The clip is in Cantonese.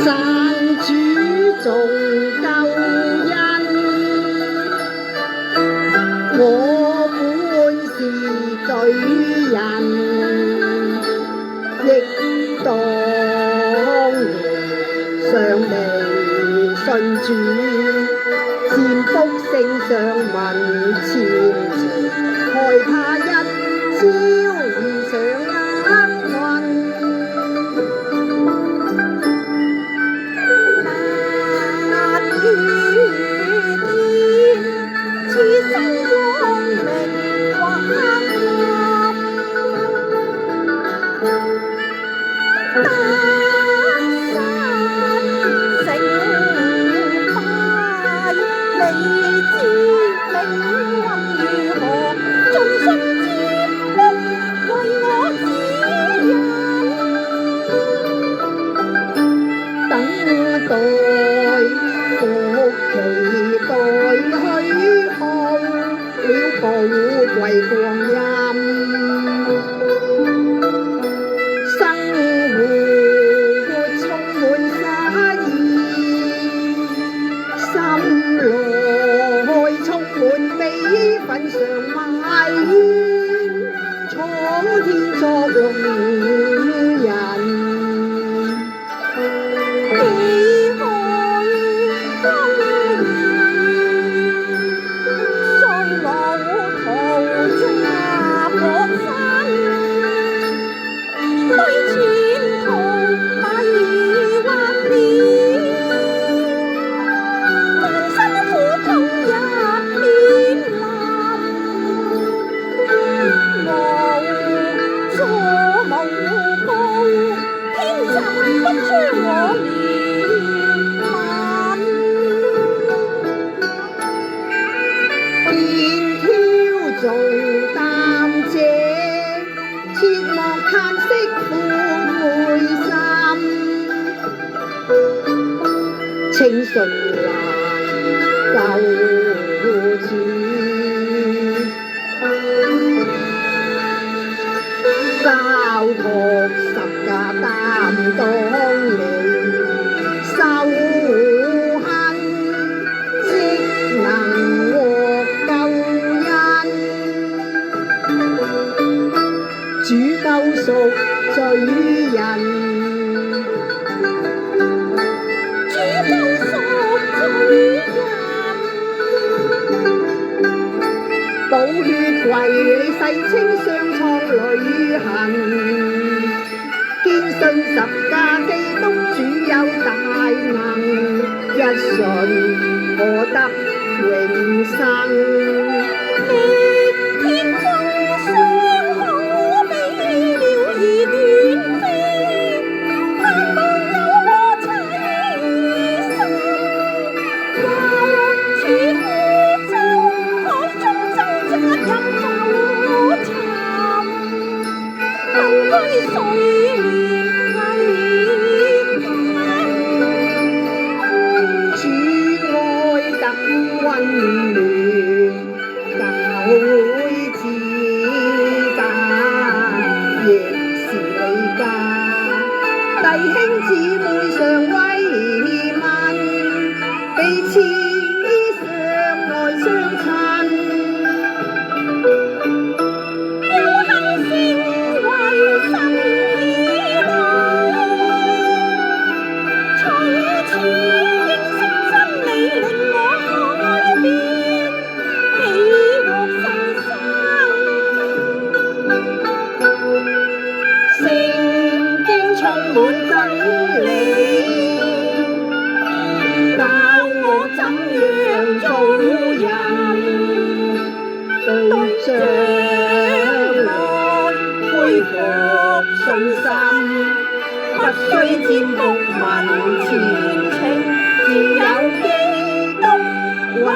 神主重救恩，我本是罪人，亦當年尚未信主，占卜聖上問前程，害怕一朝遇上厄運。此生光明或黑暗，得失成敗，未知命運如何，盡信占卜為我指引，等待復期待虛耗了寶貴光陰，生活充滿詩意，心內充滿悲憤常埋怨，闖天作弄人。做擔遮，切莫嘆息悔心，清信難救主，交託十架擔當你，受恨即能獲救恩。主救贖罪人，主救贖罪人，寶血為你洗清傷瘡淚痕，堅信十架基督主有大能，一信可得永生。弟兄姊妹常慰問，彼此相愛相親，有幸成為神兒女，從此認識真理令我改變，喜獲新生。聖經充滿真理，教我怎樣做人，對將來恢復信心，不需占卜問前程，只有基督為